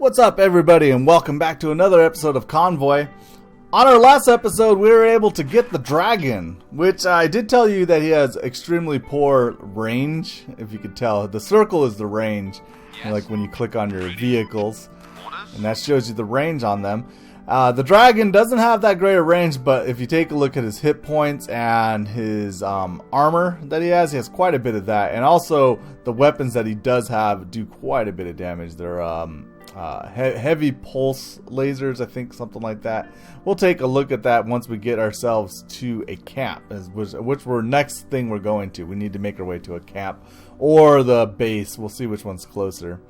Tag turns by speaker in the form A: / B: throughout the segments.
A: What's up, everybody, and welcome back to another episode of Convoy. On our last episode, we were able to get the dragon, which I did tell you that he has extremely poor range, if you could tell. The circle is the range, like when you click on your vehicles, and that shows you the range on them. The dragon doesn't have that great a range, but if you take a look at his hit points and his armor that he has quite a bit of that. And also, the weapons that he does have do quite a bit of damage. They're heavy pulse lasers, I think, something like that. We'll take a look at that once we get ourselves to a camp, which we're next thing we're going to. We need to make our way to a camp or the base. We'll see which one's closer.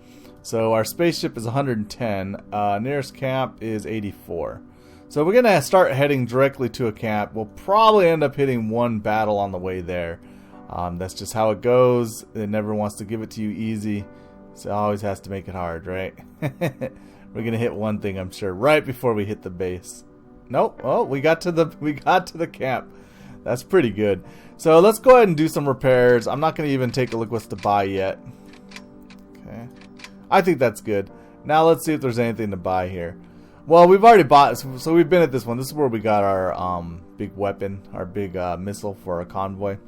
A: So our spaceship is 110. Nearest camp is 84. So we're gonna start heading directly to a camp. We'll probably end up hitting one battle on the way there. That's just how it goes. It never wants to give it to you easy. So it always has to make it hard, right? We're gonna hit one thing, I'm sure, right before we hit the base. Nope. Oh, we got to the camp. That's pretty good. So let's go ahead and do some repairs. I'm not gonna even take a look what's to buy yet. Okay. I think that's good. Now let's see if there's anything to buy here. Well, we've already bought, so we've been at this one. This is where we got our big weapon, our big missile for our convoy.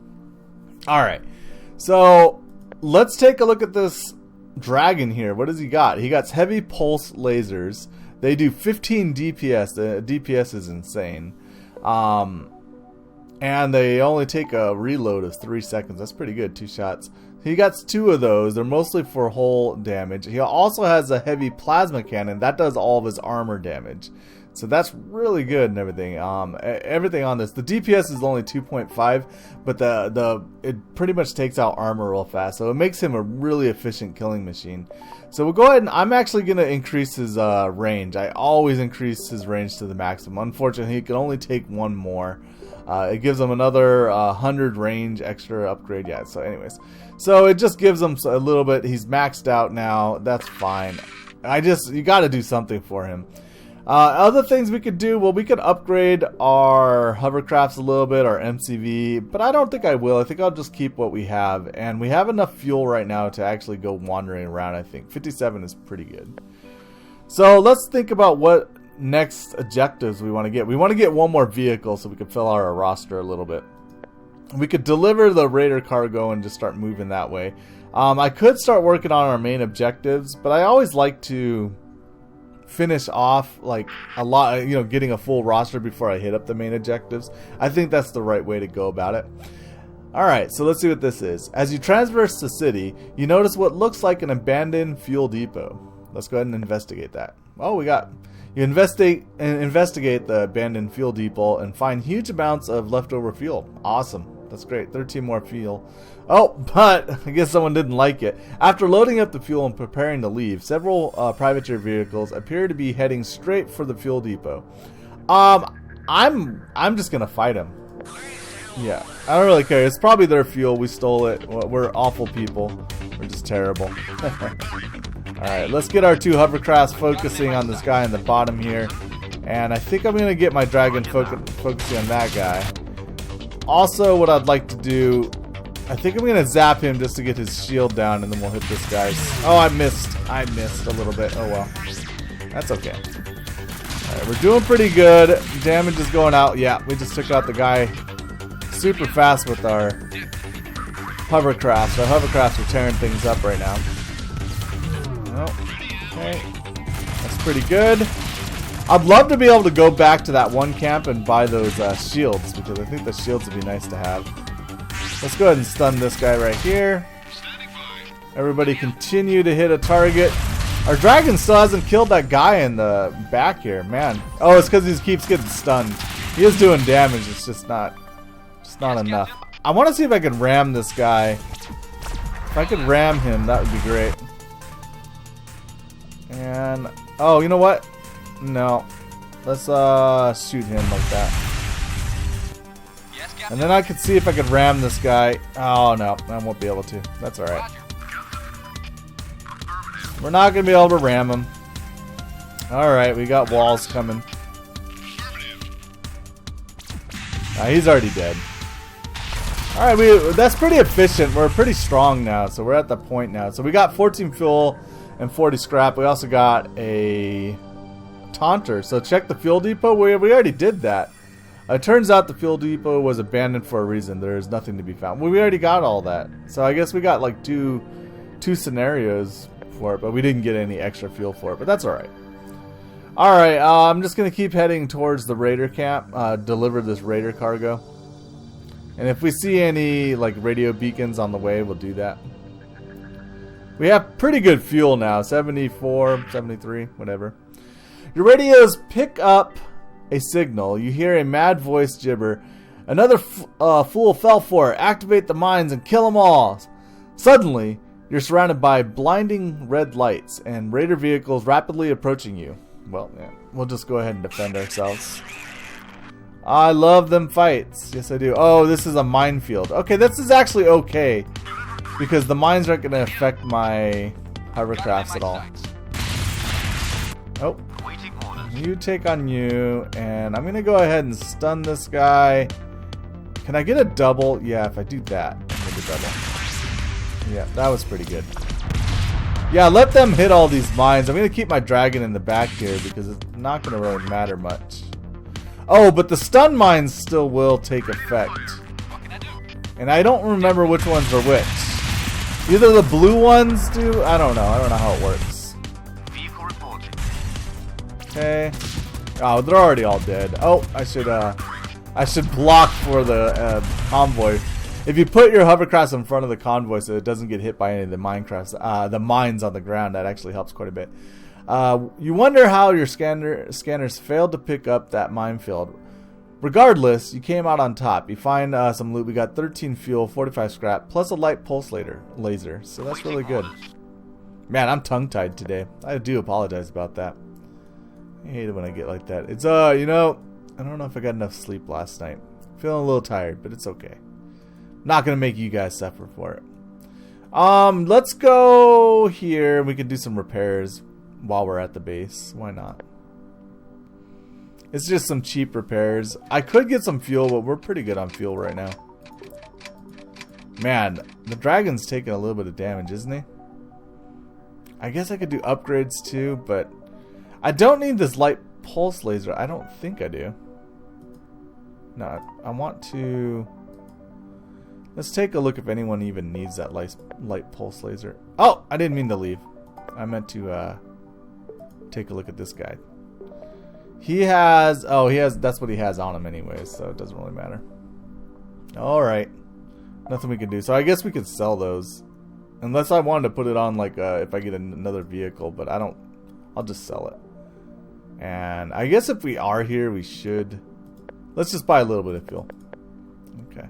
A: Alright. So let's take a look at this dragon here. What does he got? He got heavy pulse lasers. They do 15 DPS. The DPS is insane. And they only take a reload of 3 seconds. That's pretty good. 2 shots. He got 2 of those. They're mostly for hull damage. He also has a heavy plasma cannon. That does all of his armor damage. So that's really good and everything. Everything on this. The DPS is only 2.5, but it pretty much takes out armor real fast. So it makes him a really efficient killing machine. So we'll go ahead and I'm actually going to increase his range. I always increase his range to the maximum. Unfortunately, he can only take one more. It gives him another 100 range extra upgrade. Yeah, so anyways. So it just gives him a little bit. He's maxed out now. That's fine. You got to do something for him. Other things we could do, well, we could upgrade our hovercrafts a little bit, our MCV, but I don't think I will. I think I'll just keep what we have, and we have enough fuel right now to actually go wandering around, I think. 57 is pretty good. So let's think about what next objectives we want to get. We want to get one more vehicle so we can fill out our roster a little bit. We could deliver the Raider cargo and just start moving that way. I could start working on our main objectives, but I always like to finish off like a lot, getting a full roster before I hit up the main objectives. I think that's the right way to go about it. Alright, so let's see what this is. As you traverse the city, you notice what looks like an abandoned fuel depot. Let's go ahead and investigate that. Oh, you investigate the abandoned fuel depot and find huge amounts of leftover fuel. Awesome. That's great. 13 more fuel. Oh, but I guess someone didn't like it. After loading up the fuel and preparing to leave, several privateer vehicles appear to be heading straight for the fuel depot. I'm just gonna fight them. Yeah, I don't really care. It's probably their fuel. We stole it. We're awful people. We're just terrible. Alright, let's get our 2 hovercrafts focusing on this guy in the bottom here. And I think I'm gonna get my dragon focusing on that guy. Also, what I'd like to do, I think I'm going to zap him just to get his shield down, and then we'll hit this guy. Oh, I missed a little bit. Oh, well. That's okay. Alright, we're doing pretty good. Damage is going out. Yeah, we just took out the guy super fast with our hovercrafts. Our hovercrafts are tearing things up right now. Oh, okay. That's pretty good. I'd love to be able to go back to that one camp and buy those shields, because I think the shields would be nice to have. Let's go ahead and stun this guy right here. Everybody continue to hit a target. Our dragon still hasn't killed that guy in the back here, man. Oh, it's because he keeps getting stunned. He is doing damage, it's just not enough. I want to see if I can ram this guy. If I could ram him, that would be great. And, oh, you know what? No. Let's shoot him like that. And then I could see if I could ram this guy. Oh no, I won't be able to. That's alright. We're not going to be able to ram him. Alright, we got walls coming. He's already dead. Alright, that's pretty efficient. We're pretty strong now, so we're at the point now. So we got 14 fuel and 40 scrap. We also got a taunter. So check the fuel depot. We already did that. It turns out the fuel depot was abandoned for a reason. There is nothing to be found. Well, we already got all that. So I guess we got like two scenarios for it, but we didn't get any extra fuel for it. But that's all right. All right, I'm just gonna keep heading towards the raider camp. Deliver this raider cargo. And if we see any like radio beacons on the way, we'll do that. We have pretty good fuel now, 74, 73, whatever. Your radios pick up a signal. You hear a mad voice gibber. Another fool fell for it. Activate the mines and kill them all. Suddenly, you're surrounded by blinding red lights and raider vehicles rapidly approaching you. Well, yeah, we'll just go ahead and defend ourselves. I love them fights. Yes, I do. Oh, this is a minefield. Okay, this is actually okay. Because the mines aren't going to affect my hovercrafts at all. Oh. You take on you. And I'm going to go ahead and stun this guy. Can I get a double? Yeah, if I do that, I get a double. Yeah, that was pretty good. Yeah, let them hit all these mines. I'm going to keep my dragon in the back here because it's not going to really matter much. Oh, but the stun mines still will take effect. And I don't remember which ones are which. Either the blue ones do? I don't know. I don't know how it works. Okay. Oh, they're already all dead. Oh, I should block for the convoy. If you put your hovercrafts in front of the convoy so it doesn't get hit by any of the the mines on the ground, that actually helps quite a bit. You wonder how your scanners failed to pick up that minefield. Regardless, you came out on top. You find some loot. We got 13 fuel, 45 scrap, plus a light pulse laser. So that's really good. Man, I'm tongue-tied today. I do apologize about that. I hate it when I get like that. It's, you know, I don't know if I got enough sleep last night. Feeling a little tired, but it's okay. Not going to make you guys suffer for it. Let's go here. We can do some repairs while we're at the base. Why not? It's just some cheap repairs. I could get some fuel, but we're pretty good on fuel right now. Man, the dragon's taking a little bit of damage, isn't he? I guess I could do upgrades too, but I don't need this light pulse laser. I don't think I do. No, I want to... Let's take a look if anyone even needs that light pulse laser. Oh, I didn't mean to leave. I meant to take a look at this guy. He has, that's what he has on him anyways, so it doesn't really matter. Alright. Nothing we can do. So I guess we could sell those. Unless I wanted to put it on like if I get another vehicle, but I don't. I'll just sell it. And I guess if we are here, we should. Let's just buy a little bit of fuel. Okay.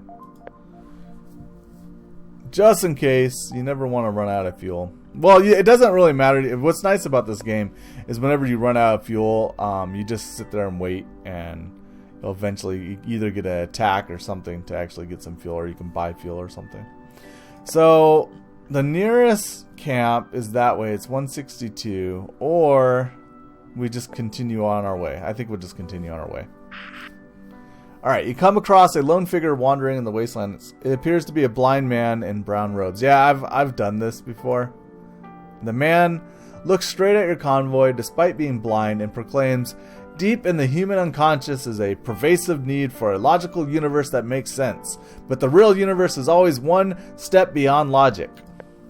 A: Just in case, you never want to run out of fuel. Well, it doesn't really matter. What's nice about this game is whenever you run out of fuel, you just sit there and wait, and you'll eventually either get an attack or something to actually get some fuel, or you can buy fuel or something. So the nearest camp is that way. It's 162, or we just continue on our way. I think we'll just continue on our way. Alright, you come across a lone figure wandering in the wasteland. It appears to be a blind man in brown robes. Yeah, I've done this before. The man looks straight at your convoy despite being blind and proclaims, "Deep in the human unconscious is a pervasive need for a logical universe that makes sense. But the real universe is always one step beyond logic."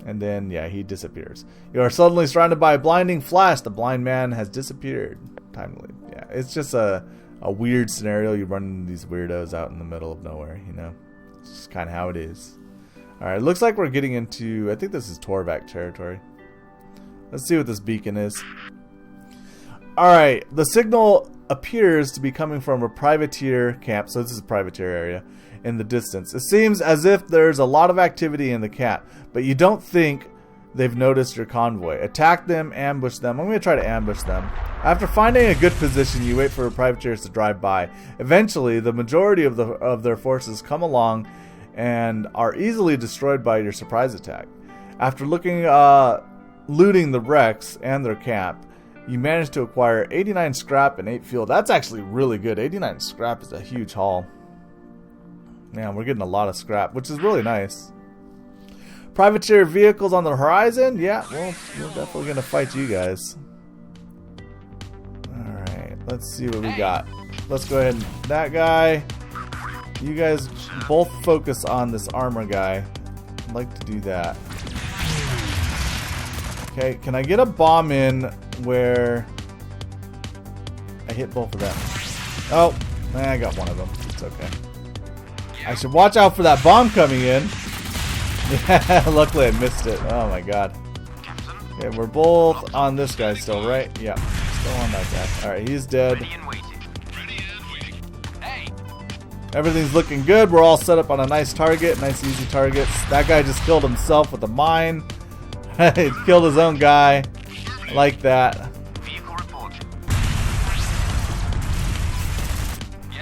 A: And then, yeah, he disappears. You are suddenly surrounded by a blinding flash. The blind man has disappeared. Timely. Yeah, it's just a weird scenario. You run into these weirdos out in the middle of nowhere, you know. It's just kind of how it is. Alright, it looks like we're getting into, I think this is Torvac territory. Let's see what this beacon is. Alright, the signal appears to be coming from a privateer camp. So this is a privateer area in the distance. It seems as if there's a lot of activity in the camp, but you don't think they've noticed your convoy. Attack them, ambush them. I'm going to try to ambush them. After finding a good position, you wait for privateers to drive by. Eventually, the majority of their forces come along and are easily destroyed by your surprise attack. After looting the wrecks and their camp, you manage to acquire 89 scrap and 8 fuel. That's actually really good. 89 scrap is a huge haul. Man, we're getting a lot of scrap, which is really nice. Privateer vehicles on the horizon? Yeah, well, we're definitely going to fight you guys. Alright, let's see what we got. Let's go ahead and... That guy. You guys both focus on this armor guy. I'd like to do that. Okay, can I get a bomb in where I hit both of them? Oh, I got one of them. It's okay. I should watch out for that bomb coming in. Yeah, luckily I missed it. Oh my god. Okay, we're both on this guy still, right? Yeah, still on that guy. Alright, he's dead. Everything's looking good. We're all set up on a nice target. Nice easy targets. That guy just killed himself with a mine. He killed his own guy. I like that.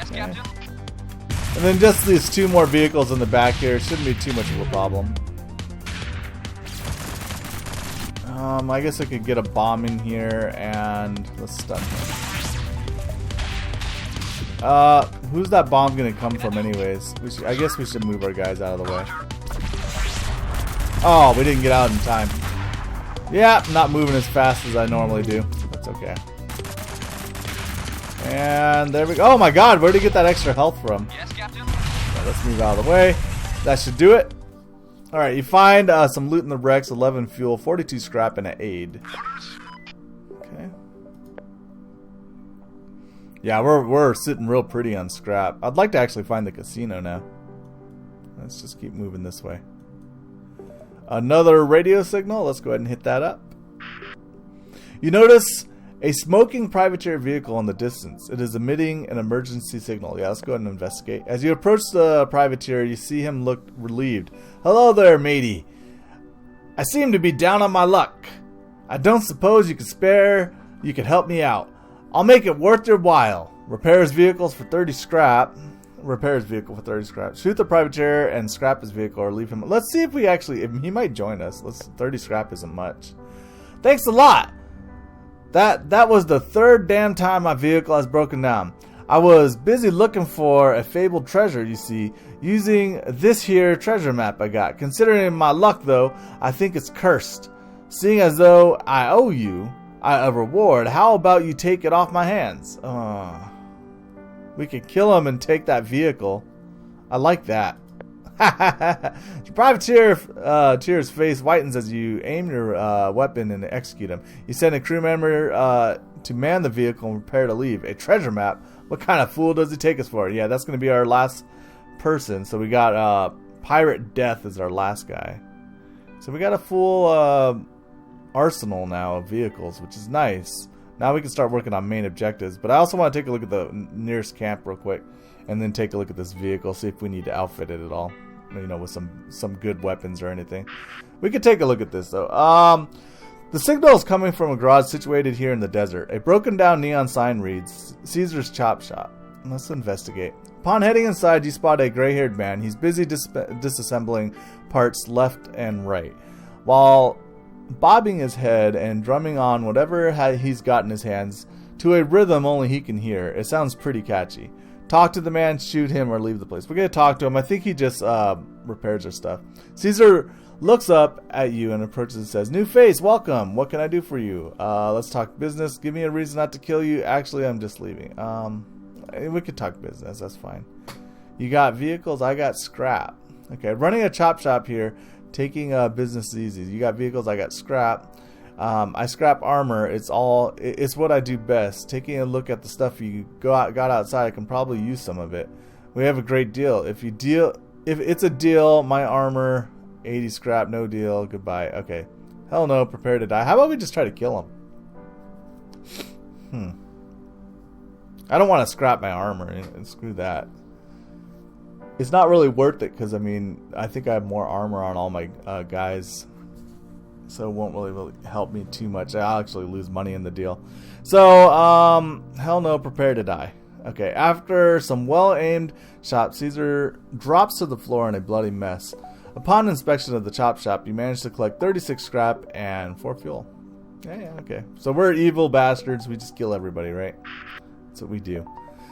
A: Okay. And then just these two more vehicles in the back here. Shouldn't be too much of a problem. I guess I could get a bomb in here and let's stun him. Who's that bomb gonna come from anyways? I guess we should move our guys out of the way. Oh, we didn't get out in time. Yeah, not moving as fast as I normally do. That's okay. And there we go. Oh my god, where did he get that extra health from? Yes, Captain. Right, let's move out of the way. That should do it. Alright, you find some loot in the wrecks, 11 fuel, 42 scrap, and an aid. Okay. Yeah, we're sitting real pretty on scrap. I'd like to actually find the casino now. Let's just keep moving this way. Another radio signal. Let's go ahead and hit that up. You notice a smoking privateer vehicle in the distance. It is emitting an emergency signal. Yeah, let's go ahead and investigate. As you approach the privateer, you see him look relieved. Hello there, matey. I seem to be down on my luck. I don't suppose you could help me out. I'll make it worth your while. Repairs vehicles for 30 scrap. Repairs vehicle for 30 scrap. Shoot the privateer and scrap his vehicle or leave him. Let's see if we actually... If he might join us. 30 scrap isn't much. Thanks a lot. That was the third damn time my vehicle has broken down. I was busy looking for a fabled treasure, you see, using this here treasure map I got. Considering my luck, though, I think it's cursed. Seeing as though I owe you a reward, how about you take it off my hands? We could kill him and take that vehicle. I like that. The privateer's face whitens as you aim your weapon and execute him. You send a crew member to man the vehicle and prepare to leave. A treasure map? What kind of fool does he take us for? Yeah, that's going to be our last person. So we got Pirate Death as our last guy. So we got a full arsenal now of vehicles, which is nice. Now we can start working on main objectives. But I also want to take a look at the nearest camp real quick. And then take a look at this vehicle. See if we need to outfit it at all. You know, with some good weapons or anything. We could take a look at this though. The signal is coming from a garage situated here in the desert. A broken down neon sign reads Caesar's Chop Shop. Let's investigate. Upon heading inside, you spot a gray-haired man. He's busy disassembling parts left and right, while bobbing his head and drumming on whatever he's got in his hands to a rhythm only he can hear. It sounds pretty catchy. Talk to the man, shoot him, or leave the place. We're going to talk to him. I think he just repairs our stuff. Caesar looks up at you and approaches and says, New face, welcome. What can I do for you? Let's talk business. Give me a reason not to kill you. Actually, I'm just leaving. We could talk business. That's fine. You got vehicles. I got scrap. Okay, running a chop shop here. Taking business easy. You got vehicles. I got scrap. I scrap armor. It's what I do best. Taking a look at the stuff you got outside, I can probably use some of it. We have a great deal. If it's a deal, my armor, 80 scrap, no deal, goodbye. Okay. Hell no, prepare to die. How about we just try to kill him? I don't want to scrap my armor and screw that. It's not really worth it because, I mean, I think I have more armor on all my guys. So it won't really help me too much. I'll actually lose money in the deal. So, hell no, prepare to die. Okay, after some well-aimed shots, Caesar drops to the floor in a bloody mess. Upon inspection of the chop shop, you manage to collect 36 scrap and 4 fuel. Yeah, okay. So we're evil bastards. We just kill everybody, right? That's what we do.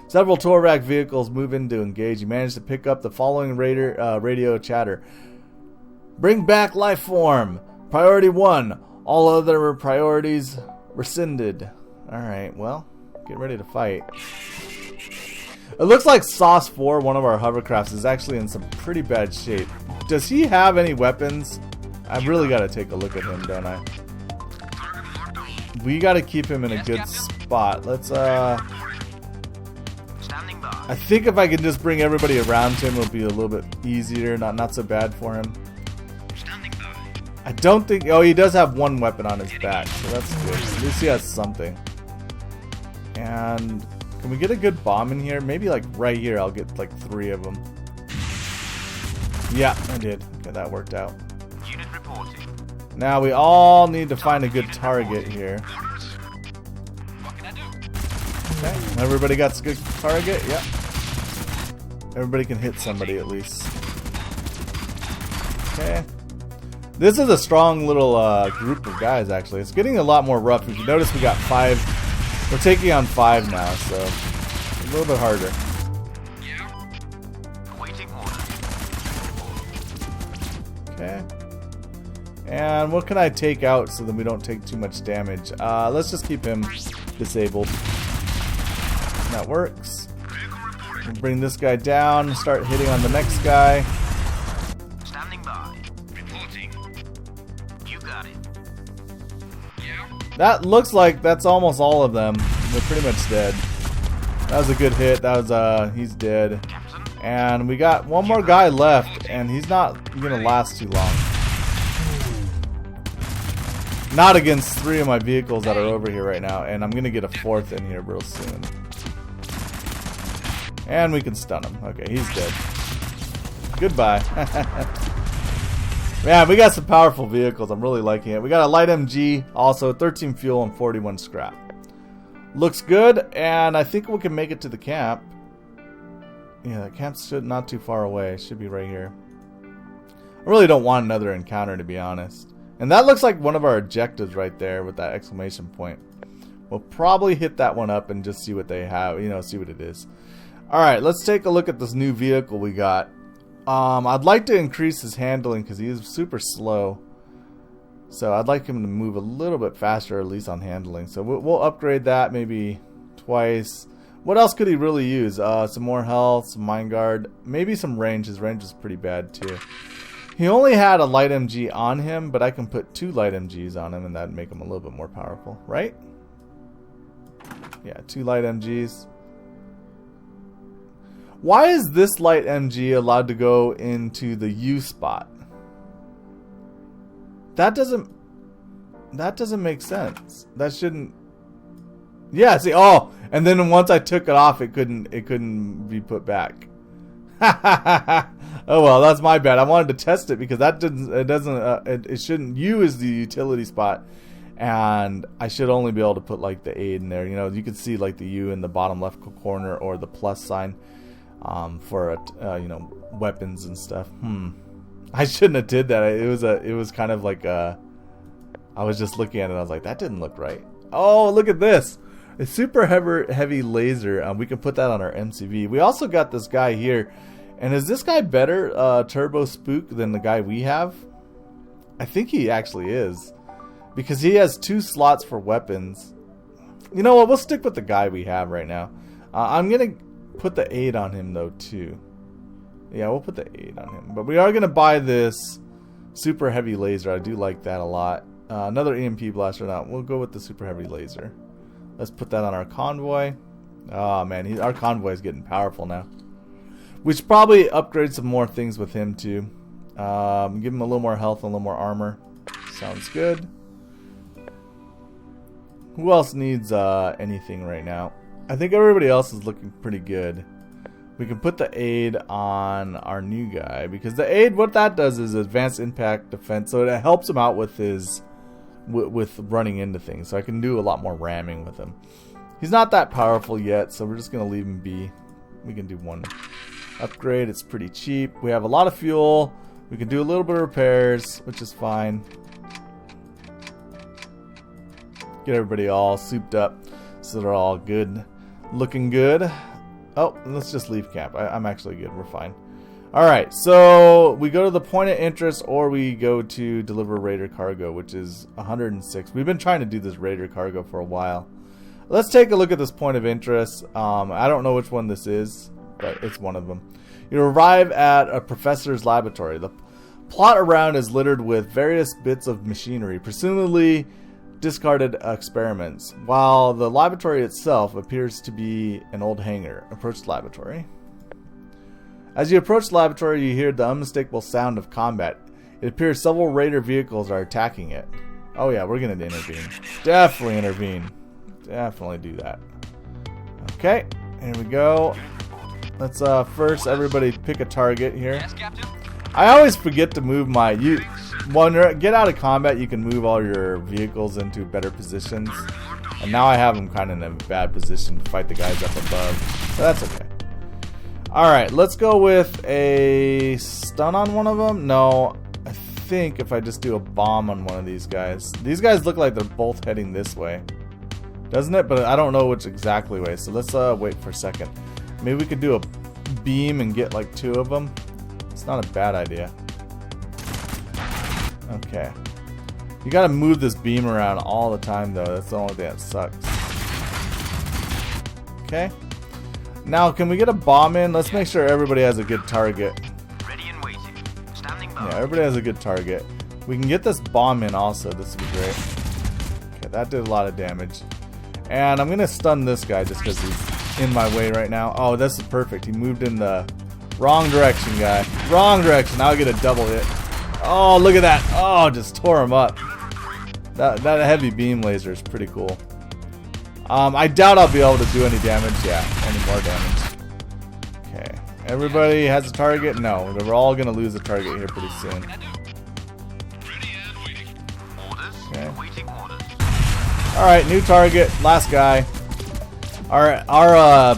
A: Several Torak vehicles move in to engage. You manage to pick up the following radio chatter. Bring back life form. Priority 1. All other priorities rescinded. Alright, well, get ready to fight. It looks like Sauce 4, one of our hovercrafts, is actually in some pretty bad shape. Does he have any weapons? I've really got to take a look at him, don't I? We got to keep him in a good spot. Let's, I think if I can just bring everybody around him, it'll be a little bit easier, not so bad for him. I don't think... Oh, he does have one weapon on his back, so that's good. At least he has something. And can we get a good bomb in here? Maybe like right here I'll get like 3 of them. Yeah, I did. Okay, that worked out.
B: Unit reporting.
A: Now we all need to find a good target here.
B: What can I do?
A: Okay, everybody got a good target? Yep. Everybody can hit somebody at least. Okay. This is a strong little group of guys, actually. It's getting a lot more rough. If you notice, we got 5. We're taking on 5 now, so a little bit harder.
B: Yeah. Awaiting order.
A: Okay. And what can I take out so that we don't take too much damage? Let's just keep him disabled. That works. We'll bring this guy down, start hitting on the next guy.
B: Standing by. Reporting. You got it. Yeah.
A: That looks like that's almost all of them. They're pretty much dead. That was a good hit. That was he's dead.
B: Captain.
A: And we got one more guy left, and he's not gonna last too long. Not against 3 of my vehicles that are over here right now, and I'm gonna get a 4th in here real soon. And we can stun him. Okay, he's dead. Goodbye. Man, we got some powerful vehicles. I'm really liking it. We got a light MG, also 13 fuel and 41 scrap. Looks good, and I think we can make it to the camp. Yeah, the camp's not too far away. It should be right here. I really don't want another encounter, to be honest. And that looks like one of our objectives right there with that exclamation point. We'll probably hit that one up and just see what they have, see what it is. Alright, let's take a look at this new vehicle we got. I'd like to increase his handling because he is super slow. So I'd like him to move a little bit faster, at least on handling. So we'll upgrade that maybe twice. What else could he really use? Some more health, some mine guard, maybe some range. His range is pretty bad too. He only had a light MG on him, but I can put 2 light MGs on him and that'd make him a little bit more powerful, right? Yeah, 2 light MGs. Why is this light MG allowed to go into the U spot? That doesn't make sense. That shouldn't. Yeah, see, oh, and then once I took it off, it couldn't be put back. Oh well, that's my bad. I wanted to test it because it shouldn't. U is the utility spot, and I should only be able to put like the aid in there. You can see like the U in the bottom left corner or the plus sign. For weapons and stuff. I shouldn't have did that. It was kind of like I was just looking at it. I was like, that didn't look right. Oh, look at this! A super heavy laser. We can put that on our MCV. We also got this guy here, and is this guy better turbo spook than the guy we have? I think he actually is, because he has 2 slots for weapons. You know what? We'll stick with the guy we have right now. I'm gonna put the aid on him though too. Yeah, we'll put the aid on him, but we are gonna buy this super heavy laser. I do like that a lot. Another EMP blaster. Now we'll go with the super heavy laser. Let's put that on our convoy. Oh man, our convoy is getting powerful now. We should probably upgrade some more things with him too. Give him a little more health and a little more armor. Sounds good. Who else needs anything right now? I think everybody else is looking pretty good. We can put the aid on our new guy, because the aid, what that does is advanced impact defense, so it helps him out with his with running into things. So I can do a lot more ramming with him. He's not that powerful yet, so we're just gonna leave him be. We can do 1 upgrade. It's pretty cheap. We have a lot of fuel. We can do a little bit of repairs, which is fine. Get everybody all souped up so they're all good. Looking good. Oh, let's just leave camp. I'm actually good. We're fine. Alright, so we go to the point of interest or we go to deliver raider cargo, which is 106. We've been trying to do this raider cargo for a while. Let's take a look at this point of interest. I don't know which one this is, but it's one of them. You arrive at a professor's laboratory. The plot around is littered with various bits of machinery, presumably discarded experiments, while the laboratory itself appears to be an old hangar. Approach the laboratory. As you approach the laboratory, you hear the unmistakable sound of combat. It appears several raider vehicles are attacking it. Oh yeah, we're gonna intervene. Definitely intervene. Definitely do that. Okay, here we go. Let's first everybody pick a target here.
B: Yes, Captain.
A: I always forget to move my... When you get out of combat, you can move all your vehicles into better positions. And now I have them kind of in a bad position to fight the guys up above. So that's okay. Alright, let's go with a stun on one of them. No, I think if I just do a bomb on one of these guys. These guys look like they're both heading this way. Doesn't it? But I don't know which exactly way. So let's wait for a second. Maybe we could do a beam and get like 2 of them. It's not a bad idea. Okay. You gotta move this beam around all the time though. That's the only thing that sucks. Okay. Now, can we get a bomb in? Let's make sure everybody has a good target.
B: Ready and waiting. Standing by.
A: Yeah, everybody has a good target. We can get this bomb in also. This would be great. Okay, that did a lot of damage. And I'm going to stun this guy just because he's in my way right now. Oh, this is perfect. He moved in the wrong direction, guy. Wrong direction. Now I get a double hit. Oh, look at that. Oh, just tore him up. That heavy beam laser is pretty cool. I doubt I'll be able to do any damage. Yeah, any more damage. Okay. Everybody has a target? No, we're all going to lose a target here pretty soon. Okay. Alright, new target. Last guy. Our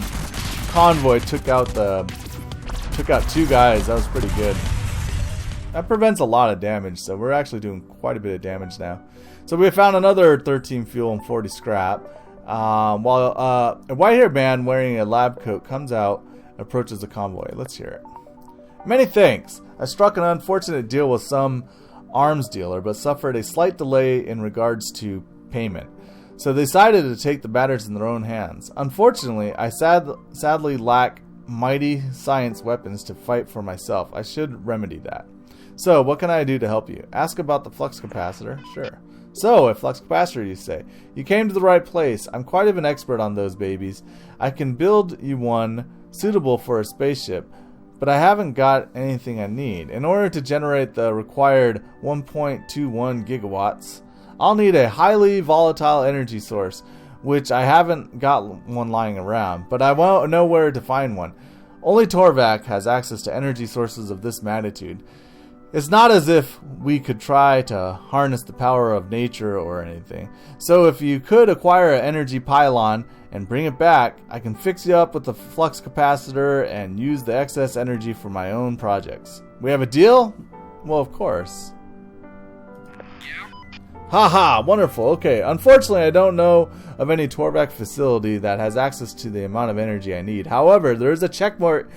A: convoy took out 2 guys. That was pretty good. That prevents a lot of damage, so we're actually doing quite a bit of damage now. So we found another 13 fuel and 40 scrap. While a white-haired man wearing a lab coat comes out and approaches the convoy. Let's hear it. Many thanks. I struck an unfortunate deal with some arms dealer, but suffered a slight delay in regards to payment. So they decided to take the matters in their own hands. Unfortunately, I sadly lack mighty science weapons to fight for myself. I should remedy that. So, what can I do to help you? Ask about the flux capacitor. Sure. So, a flux capacitor, you say. You came to the right place. I'm quite of an expert on those babies. I can build you one suitable for a spaceship, but I haven't got anything I need. In order to generate the required 1.21 gigawatts, I'll need a highly volatile energy source, which I haven't got one lying around, but I won't know where to find one. Only Torvac has access to energy sources of this magnitude. It's not as if we could try to harness the power of nature or anything. So if you could acquire an energy pylon and bring it back, I can fix you up with the flux capacitor and use the excess energy for my own projects. We have a deal? Well, of course. Haha, wonderful. Okay, unfortunately I don't know of any Torvac facility that has access to the amount of energy I need. However, there is a checkpoint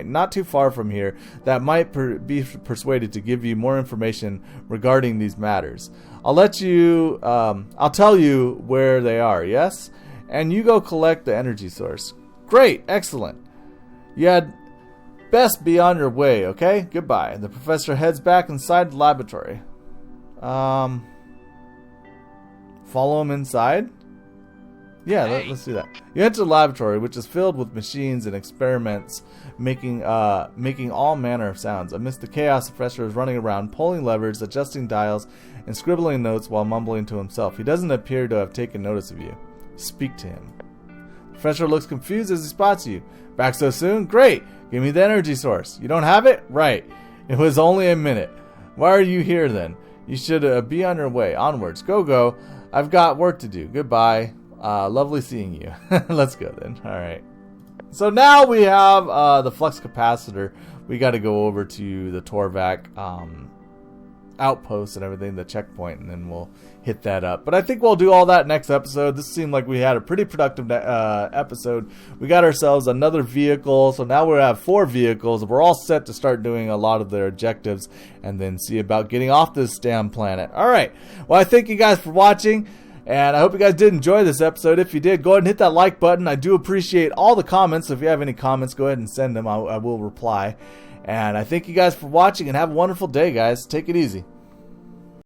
A: not too far from here that might be persuaded to give you more information regarding these matters. I'll tell you where they are, yes? And you go collect the energy source. Great, excellent. You had best be on your way, okay? Goodbye. The professor heads back inside the laboratory. Follow him inside? Yeah, let's do that. You enter the laboratory, which is filled with machines and experiments, making all manner of sounds. Amidst the chaos, the professor is running around, pulling levers, adjusting dials, and scribbling notes while mumbling to himself. He doesn't appear to have taken notice of you. Speak to him. The professor looks confused as he spots you. Back so soon? Great! Give me the energy source. You don't have it? Right. It was only a minute. Why are you here then? You should be on your way. Onwards. Go. I've got work to do. Goodbye. Lovely seeing you. Let's go then. Alright. So now we have the flux capacitor. We got to go over to the Torvac. outpost and everything, the checkpoint, and then we'll hit that up. But I think we'll do all that next episode. This seemed like we had a pretty productive episode. We got ourselves another vehicle, so now we have 4 vehicles. We're all set to start doing a lot of their objectives and then see about getting off this damn planet. Alright, well, I thank you guys for watching, and I hope you guys did enjoy this episode. If you did, go ahead and hit that like button. I do appreciate all the comments, so if you have any comments, go ahead and send them. I will reply. And I thank you guys for watching, and have a wonderful day, guys. Take it easy.